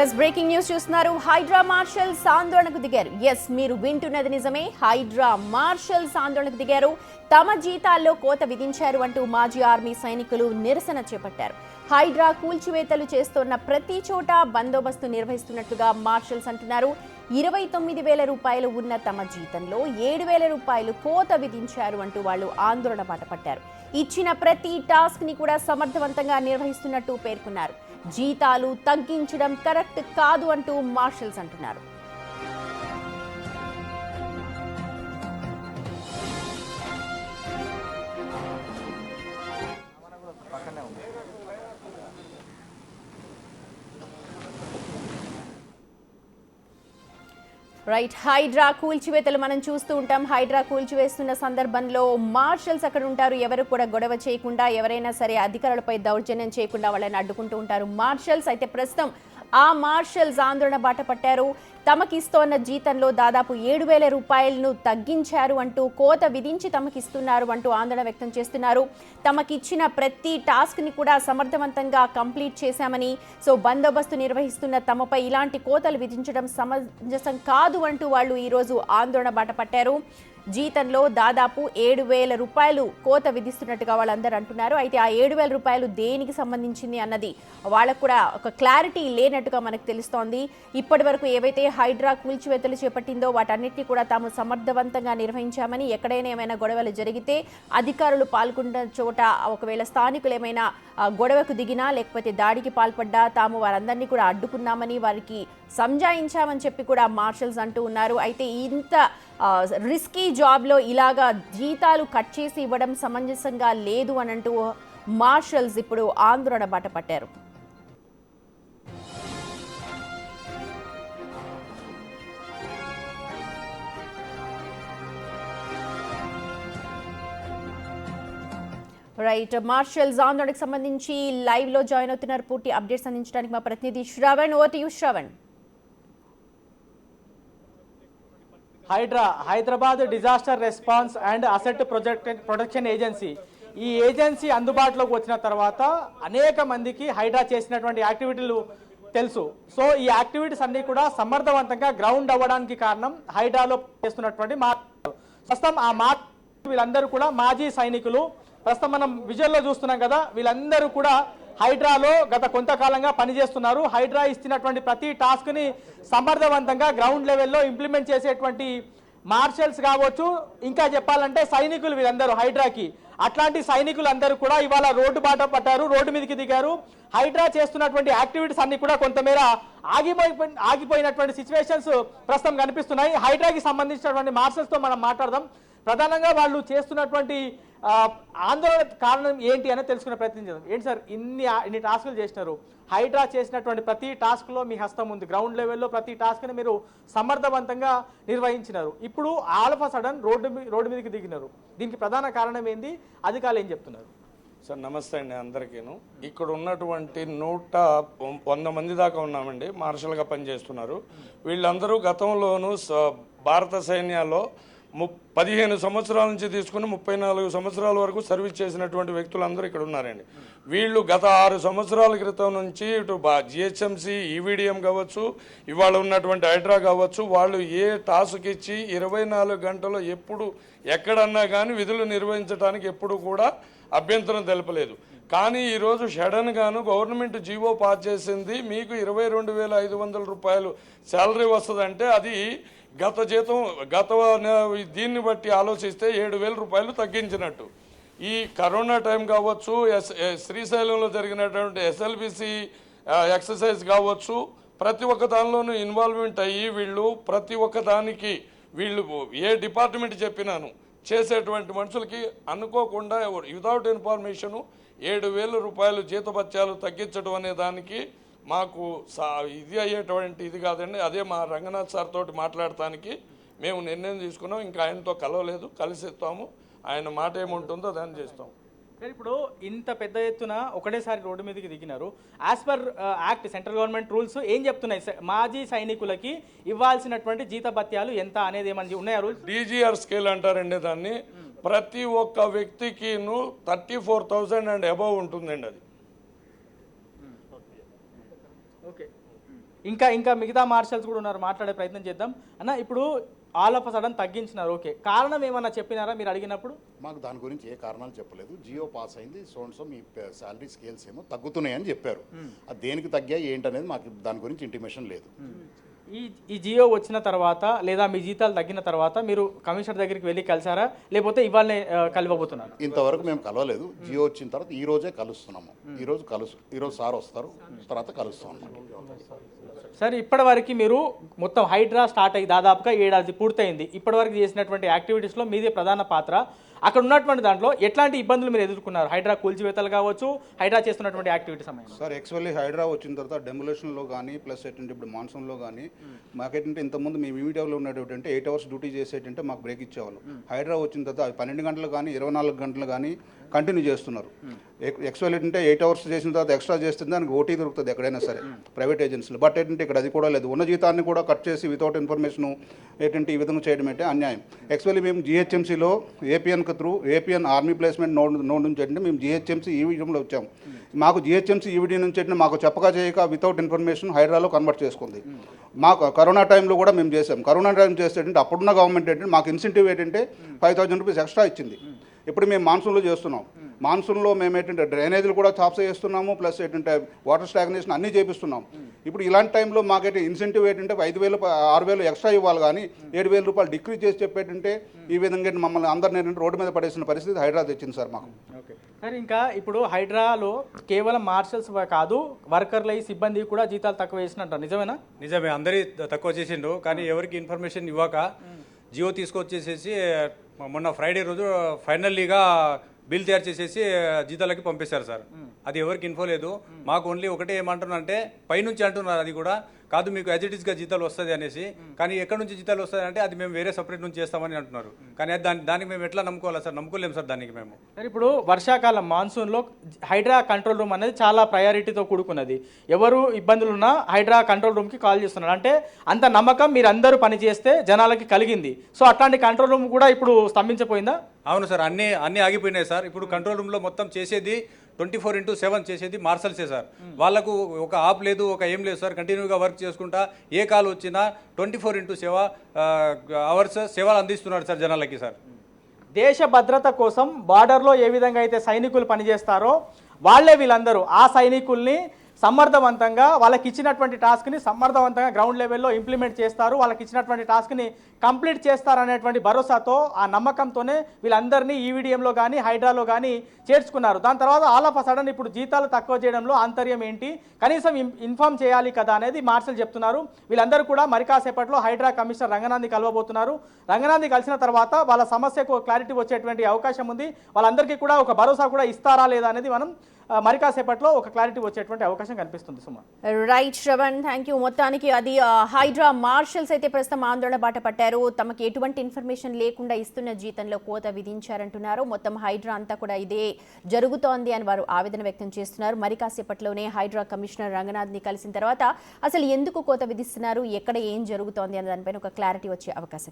Yes breaking news చూస్తున్నారు. Hydraa marshals ఆందోళనకు దిగారు. ఎస్ మీరు వింటున్నది నిజమే. హైడ్రా మార్షల్స్ ఆందోళనకు దిగారు. తమ జీతాల్లో కోత విధించారు అంటూ మాజీ ఆర్మీ సైనికులు నిరసన చేపట్టారు. హైడ్రా కూల్చివేతలు చేస్తున్న ప్రతి చోట బందోబస్తు నిర్వహిస్తున్నట్టుగా మార్షల్స్ అంటున్నారు. 29,000 రూపాయలు ఉన్న తమ జీతంలో 7,000 రూపాయలు కోత విధించారు అంటూ వాళ్ళు ఆందోళన బాట పట్టారు. ఇచ్చిన ప్రతి టాస్క్ ని కూడా సమర్థవంతంగా నిర్వహిస్తున్నట్టు పేర్కొన్నారు. జీతాలు తగ్గించడం కరెక్ట్ కాదు అంటూ మార్షల్స్ అంటున్నారు. రైట్, హైడ్రా కూల్చివేతలు మనం చూస్తూ ఉంటాం. హైడ్రా కూల్చివేస్తున్న సందర్భంలో మార్షల్స్ అక్కడ ఉంటారు. ఎవరు కూడా గొడవ చేయకుండా, ఎవరైనా సరే అధికారులపై దౌర్జన్యం చేయకుండా వాళ్ళని అడ్డుకుంటూ ఉంటారు మార్షల్స్. అయితే ప్రస్తుతం ఆ మార్షల్స్ ఆందోళన బాట పట్టారు. తమకిస్తోన్న జీతంలో దాదాపు 7,000 రూపాయలను తగ్గించారు అంటూ, కోత విధించి తమకిస్తున్నారు అంటూ ఆందోళన వ్యక్తం చేస్తున్నారు. తమకిచ్చిన ప్రతి టాస్క్ ని కూడా సమర్థవంతంగా కంప్లీట్ చేశామని, సో బందోబస్తు నిర్వహిస్తున్న తమపై ఇలాంటి కోతలు విధించడం సమంజసం కాదు అంటూ వాళ్ళు ఈరోజు ఆందోళన బాట పట్టారు. జీతంలో దాదాపు 7,000 రూపాయలు కోత విధిస్తున్నట్టుగా వాళ్ళందరూ అంటున్నారు. అయితే ఆ 7,000 రూపాయలు దేనికి సంబంధించింది అన్నది వాళ్ళకు కూడా ఒక క్లారిటీ లేనట్టుగా మనకు తెలుస్తోంది. ఇప్పటి వరకు ఏవైతే హైడ్రా కూల్చివేతలు చేపట్టిందో వాటన్నిటిని కూడా తాము సమర్థవంతంగా నిర్వహించామని, ఎక్కడైనా ఏమైనా గొడవలు జరిగితే అధికారులు పాల్గొన్న చోట ఒకవేళ స్థానికులు ఏమైనా గొడవకు దిగినా లేకపోతే దాడికి పాల్పడ్డా తాము వారందరినీ కూడా అడ్డుకున్నామని, వారికి సంజాయించామని చెప్పి కూడా మార్షల్స్ అంటూ ఉన్నారు. అయితే ఇంత రిస్కీ జాబ్లో ఇలాగా జీతాలు కట్ చేసి ఇవ్వడం సమంజసంగా లేదు అని అంటూ మార్షల్స్ ఇప్పుడు ఆందోళన బాట పట్టారు. రైట్, మార్షల్స్ ఆందోళనకు సంబంధించి లైవ్ లో జాయిన్ అవుతున్నారు. పూర్తి అప్డేట్స్ అందించడానికి మా ప్రతినిధి Shravan. Over to you Shravan. Hyderabad disaster response and asset protection agency, ఈ ఏజెన్సీ అందుబాటులోకి వచ్చిన తర్వాత అనేక మందికి హైడ్రా చేసినటువంటి యాక్టివిటీలు తెలుసు. సో ఈ యాక్టివిటీస్ అన్ని కూడా సమర్థవంతంగా గ్రౌండ్ అవ్వడానికి కారణం హైడ్రాలో చేస్తున్నటువంటి ప్రస్తుతం ఆ వీళ్ళందరూ కూడా మాజీ సైనికులు. ప్రస్తుతం మనం విజువల్లో చూస్తున్నాం కదా, వీళ్ళందరూ కూడా హైడ్రాలో గత కొంతకాలంగా పనిచేస్తున్నారు. హైడ్రా ఇస్తున్నటువంటి ప్రతి టాస్క్ ని సమర్థవంతంగా గ్రౌండ్ లెవెల్లో ఇంప్లిమెంట్ చేసేటువంటి మార్షల్స్ కావచ్చు, ఇంకా చెప్పాలంటే సైనికులు వీళ్ళందరూ హైడ్రాకి. అట్లాంటి సైనికులందరూ కూడా ఇవాళ రోడ్డు బాట పట్టారు, రోడ్డు మీదకి దిగారు. హైడ్రా చేస్తున్నటువంటి యాక్టివిటీస్ అన్ని కూడా కొంతమేర ఆగిపోయినటువంటి సిచ్యువేషన్స్ ప్రస్తుతం కనిపిస్తున్నాయి. హైడ్రాకి సంబంధించినటువంటి మార్షల్స్తో మనం మాట్లాడదాం. ప్రధానంగా వాళ్ళు చేస్తున్నటువంటి ఆందోళన కారణం ఏంటి అని తెలుసుకునే ప్రయత్నం చేద్దాం. ఏంటి సార్, ఇన్ని టాస్కులు చేసినారు, హైడ్రా చేసినటువంటి ప్రతి టాస్క్లో మీ హస్తం ఉంది, గ్రౌండ్ లెవెల్లో ప్రతి టాస్క్ని మీరు సమర్థవంతంగా నిర్వహించినారు. ఇప్పుడు all of a sudden road మీదకి దిగినారు. దీనికి ప్రధాన కారణం ఏంది, అధికారులు ఏం చెప్తున్నారు? సార్ నమస్తే అండి అందరికీను. ఇక్కడ ఉన్నటువంటి 100 మంది దాకా ఉన్నామండి, మార్షల్గా పనిచేస్తున్నారు. వీళ్ళందరూ గతంలోనూ భారత సైన్యాల్లో 15 సంవత్సరాల నుంచి తీసుకుని 34 సంవత్సరాల వరకు సర్వీస్ చేసినటువంటి వ్యక్తులందరూ ఇక్కడ ఉన్నారండి. వీళ్ళు గత 6 సంవత్సరాల క్రితం నుంచి ఇటు జిహెచ్ఎంసీ, ఈవీడిఎం కావచ్చు, ఇవాళ ఉన్నటువంటి హైడ్రా కావచ్చు, వాళ్ళు ఏ టాస్క్ ఇచ్చి 24 గంటలు ఎప్పుడు ఎక్కడన్నా కానీ విధులు నిర్వహించడానికి ఎప్పుడు కూడా అభ్యంతరం తెలపలేదు. కానీ ఈరోజు సడన్గాను గవర్నమెంట్ జీవో పాస్ చేసింది, మీకు 22,500 రూపాయలు శాలరీ వస్తుందంటే అది గత దీన్ని బట్టి ఆలోచిస్తే 7,000 రూపాయలు తగ్గించినట్టు. ఈ కరోనా టైం కావచ్చు, శ్రీశైలంలో జరిగినటువంటి ఎస్ఎల్బిసి ఎక్సర్సైజ్ కావచ్చు, ప్రతి ఒక్క దానిలోనూ ఇన్వాల్వ్మెంట్ అయ్యి వీళ్ళు ప్రతి ఒక్క దానికి వీళ్ళు ఏ డిపార్ట్మెంట్ చెప్పినాను చేసేటువంటి మనుషులకి అనుకోకుండా వితౌట్ ఇన్ఫర్మేషను 7,000 రూపాయలు జీతభత్యాలు తగ్గించడం అనే దానికి మాకు ఇది అయ్యేటువంటి ఇది కాదండి. అదే మా రంగనాథ్ సార్ తోటి మాట్లాడటానికి మేము నిర్ణయం తీసుకున్నాం. ఇంకా ఆయనతో కలవలేదు, కలిసిస్తాము. ఆయన మాట ఏముంటుందో దాన్ని చేస్తాం. ఇప్పుడు ఇంత పెద్ద ఎత్తున ఒకటేసారి రోడ్డు మీదకి దిగినారు. As per act, central government rules ఏం చెప్తున్నాయి? మాజీ సైనికులకి ఇవ్వాల్సినటువంటి జీతభత్యాలు ఎంత అనేది ఏమని ఉన్నాయా రూల్స్? డీజీఆర్ స్కేల్ అంటారండి దాన్ని. ప్రతి ఒక్క వ్యక్తికి 34,000 అండ్ అబవ్ ఉంటుందండి. అది ఓకే, ఇంకా ఇంకా మిగతా మార్షల్స్ కూడా ఉన్నారు, మాట్లాడే ప్రయత్నం చేద్దాం. అన్న, ఇప్పుడు ఆల్ ఆఫ్ సడన్ తగ్గించినారు, ఓకే, కారణం ఏమన్నా చెప్పినారా మీరు అడిగినప్పుడు? మాకు దాని గురించి ఏ కారణాలు చెప్పలేదు. జియో పాస్ అయింది, సో మీ శాలరీ స్కేల్స్ ఏమో తగ్గుతున్నాయని చెప్పారు. అది దేనికి తగ్గాయి ఏంటనేది మాకు దాని గురించి ఇంటిమేషన్ లేదు. ఈ జియో వచ్చిన తర్వాత లేదా మీ జీతాలు తగ్గిన తర్వాత మీరు కమిషనర్ దగ్గరికి వెళ్ళి కలిసారా, లేకపోతే ఇవాళనే కలవబోతున్నారు? ఇంతవరకు మేము కలవలేదు. జియో వచ్చిన తర్వాత ఈ రోజే కలుస్తున్నాము. ఈరోజు సార్ వస్తారు, తర్వాత కలుస్తాం. సరే, ఇప్పటివరకు మీరు మొత్తం హైడ్రా స్టార్ట్ అయ్యి దాదాపుగా 7 ఏడాది పూర్తయింది. ఇప్పటివరకు చేసినటువంటి యాక్టివిటీస్లో మీదే ప్రధాన పాత్ర. అక్కడ ఉన్నటువంటి దాంట్లో ఎట్లాంటి ఇబ్బందులు మీరు ఎదుర్కొన్నారు? హైడ్రా కూల్చివేతలు కావచ్చు, హైడ్రా చేస్తున్నటువంటి యాక్టివిటీ సమయంలో. సార్, యాక్చువల్లీ హైడ్రా వచ్చిన తర్వాత డెమోలేషన్లో కానీ ప్లస్ ఏంటంటే ఇప్పుడు మాన్సూన్లో కానీ మాకేంటంటే ఇంతకుముందు మేము మీడియాలో ఉన్నటువంటి 8 అవర్స్ డ్యూటీ చేసేటంటే మాకు బ్రేక్ ఇచ్చేవాళ్ళు. హైడ్రా వచ్చిన తర్వాత 12 గంటలు కానీ 24 గంటలు కానీ కంటిన్యూ చేస్తున్నారు. యాక్చువల్ ఏంటంటే 8 అవర్స్ చేసిన తర్వాత ఎక్స్ట్రా చేస్తుంది, దానికి ఓటీ దొరుకుతుంది ఎక్కడైనా సరే ప్రైవేట్ ఏజెన్సీలో. బట్ ఏంటంటే ఇక్కడ అది కూడా లేదు. ఉన్న జీతాన్ని కూడా కట్ చేసి వితౌట్ ఇన్ఫర్మేషన్ ఏంటంటే ఈ విధంగా చేయడం అంటే అన్యాయం. యాక్చువల్లీ మేము జిహెచ్ఎంసీలో ఏపీఎన్ ఆర్మీ ప్లేస్మెంట్ నోడ్ నుంచి అంటే మేము జిహెచ్ఎంసీ ఈవీడీలో వచ్చాము. మాకు జిహెచ్ఎంసీ ఈవీడీ నుంచి అంటే మాకు చెప్పక చేయక వితౌట్ ఇన్ఫర్మేషన్ హైడ్రాలో కన్వర్ట్ చేసుకుంది. మాకు కరోనా టైంలో కూడా మేము చేసాం. కరోనా టైం చేస్తే అప్పుడున్న గవర్నమెంట్ ఏంటంటే మాకు ఇన్సెంటివ్ ఏంటంటే 5,000 రూపీస్ ఎక్స్ట్రా ఇచ్చింది. ఇప్పుడు మేము మాన్సూన్లో చేస్తున్నాం. మాన్సూన్లో మేము ఏంటంటే డ్రైనేజీలు కూడా చాప్స్ చేస్తున్నాము, ప్లస్ ఏంటంటే వాటర్ స్టాగ్నేషన్ అన్నీ చేపిస్తున్నాం. ఇప్పుడు ఇలాంటి టైంలో మాకైతే ఇన్సెంటివ్ ఏంటంటే 5,000 6,000 ఎక్స్ట్రా ఇవ్వాలి, కానీ 7,000 రూపాయలు డిక్రీజ్ చేసి చెప్పేటంటే ఈ విధంగా మమ్మల్ని అందరినీ ఏంటంటే రోడ్డు మీద పడేసిన పరిస్థితి హైడ్రా తెచ్చింది సార్ మాకు. ఓకే సార్, ఇంకా ఇప్పుడు హైడ్రాలో కేవలం మార్షల్స్ కాదు, వర్కర్ల సిబ్బంది కూడా జీతాలు తక్కువ వేసినట్టు నిజమేనా? నిజమే, అందరి తక్కువ చేసిండు, కానీ ఎవరికి ఇన్ఫర్మేషన్ ఇవ్వక జియో తీసుకొచ్చేసేసి మొన్న ఫ్రైడే రోజు ఫైనల్లీగా బిల్ తయారు చేసేసి జీతాలకి పంపేశారు సార్. అది ఎవరికి ఇన్ఫో లేదు. మాకు ఓన్లీ ఒకటే ఏమంటున్నారంటే పైనుంచి అంటున్నారు, అది కూడా కాదు మీకు యాజ్ ఇట్ ఈస్గా జీతాలు వస్తుంది అనేసి. కానీ ఎక్కడి నుంచి జీతాలు వస్తుంది అంటే అది మేము వేరే సపరేట్ నుంచి చేస్తామని అంటున్నారు. కానీ దానికి మేము ఎట్లా నమ్ముకోవాలా సార్? నమ్ముకోలేము సార్ దానికి మేము. సార్, ఇప్పుడు వర్షాకాలం మాన్సూన్లో హైడ్రా కంట్రోల్ రూమ్ అనేది చాలా ప్రయారిటీతో కూడుకున్నది. ఎవరు ఇబ్బందులు ఉన్నా హైడ్రా కంట్రోల్ రూమ్కి కాల్ చేస్తున్నారు. అంటే అంత నమ్మకం మీరు అందరూ పనిచేస్తే జనాలకి కలిగింది. సో అట్లాంటి కంట్రోల్ రూమ్ కూడా ఇప్పుడు స్తంభించిపోయిందా? అవును సార్, అన్నీ ఆగిపోయినాయి సార్. ఇప్పుడు కంట్రోల్ రూమ్లో మొత్తం చేసేది 24/7 చేసేది మార్షల్సే సార్. వాళ్ళకు ఒక ఆప్ లేదు, ఒక ఏం లేదు సార్. కంటిన్యూగా వర్క్ చేసుకుంటా ఏ కాల్ వచ్చినా 24/7 అవర్స్ సేవలు అందిస్తున్నారు సార్ జనాలకి సార్. దేశ భద్రత కోసం బార్డర్లో ఏ విధంగా అయితే సైనికులు పనిచేస్తారో వాళ్ళే వీళ్ళందరూ ఆ సైనికుల్ని సమర్థవంతంగా వాళ్ళకి ఇచ్చినటువంటి టాస్క్ని సమర్థవంతంగా గ్రౌండ్ లెవెల్లో ఇంప్లిమెంట్ చేస్తారు, వాళ్ళకి ఇచ్చినటువంటి టాస్క్ని కంప్లీట్ చేస్తారనేటువంటి భరోసాతో ఆ నమ్మకంతోనే వీళ్ళందరినీ ఈవీడీఎంలో కానీ హైడ్రాలో కానీ చేర్చుకున్నారు. దాని తర్వాత ఆల్ ఆఫ్ సడన్ ఇప్పుడు జీతాలు తక్కువ చేయడంలో ఆంతర్యం ఏంటి, కనీసం ఇన్ఫార్మ్ చేయాలి కదా అనేది మార్షల్ చెప్తున్నారు. వీళ్ళందరూ కూడా మరి కాసేపట్లో హైడ్రా కమిషనర్ రంగనాథ్ని కలవబోతున్నారు. రంగనాథ్ని కలిసిన తర్వాత వాళ్ళ సమస్యకు క్లారిటీ వచ్చేటువంటి అవకాశం ఉంది. వాళ్ళందరికీ కూడా ఒక భరోసా కూడా ఇస్తారా లేదా అనేది మనం మరి కాసేపట్లో ఒక క్లారిటీ వచ్చేటువంటి అవకాశం కనిపిస్తుంది. సుమా, రైట్ శ్రవణ్, థ్యాంక్ యూ. మొత్తానికి అది హైడ్రా మార్షల్స్ అయితే ప్రస్తుతం ఆందోళన బాట పట్టారు. తమకు ఎటువంటి ఇన్ఫర్మేషన్ లేకుండా ఇస్తున్న జీతంలో కోత విధించారంటున్నారు. మొత్తం హైడ్రా అంతా కూడా ఇదే జరుగుతోంది అని వారు ఆవేదన వ్యక్తం చేస్తున్నారు. మరి కాసేపట్లోనే హైడ్రా కమిషనర్ రంగనాథ్ని కలిసిన తర్వాత అసలు ఎందుకు కోత విధిస్తున్నారు, ఎక్కడ ఏం జరుగుతోంది అనే దానిపైన ఒక క్లారిటీ వచ్చే అవకాశం